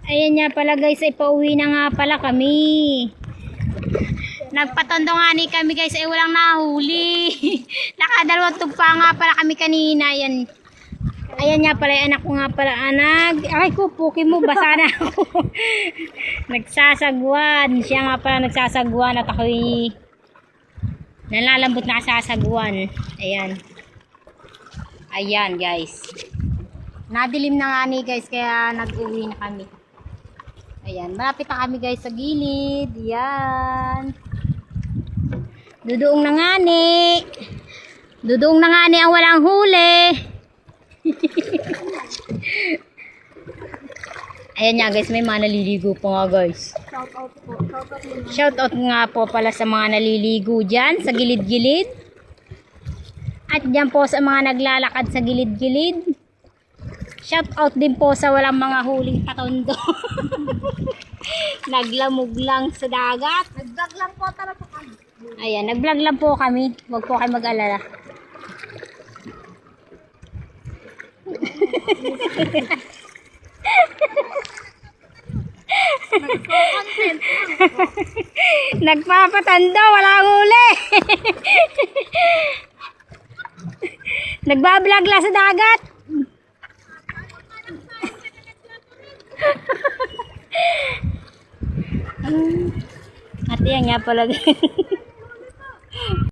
Ayan nga pala guys, ay pauwi na nga pala kami. Nagpatondo nga ni kami guys, ay walang nahuli. Nakadalawang tugpa nga pala kami kanina. Ayan. Ayan nga pala, anak ko nga pala. Ay ko, puki mo, basa na ako. Nagsasagwan. Siya nga pala nagsasagwan at ako'y nalalambot na kasasagwan. Ayan. Ayan guys. Nadilim na nga ni guys, kaya nag-uwi na kami. Ayan, malapit na kami guys sa gilid. Ayan. Dudoong na nga ni. Dudoong na nga ni ang walang huli. Ayan nga guys, may mga naliligo po nga guys. Shout out nga po pala sa mga naliligo dyan sa gilid-gilid. At dyan po sa mga naglalakad sa gilid-gilid. Shout out din po sa walang mga huling patondo. Naglamog lang sa dagat. Nag-vlog lang po talaga kami. Ayan, nag-vlog lang po kami. Huwag po kayo mag-alala. Nag-content. Nagpapatando, wala huli. Nagbablog lang sa dagat. At yan nga pala.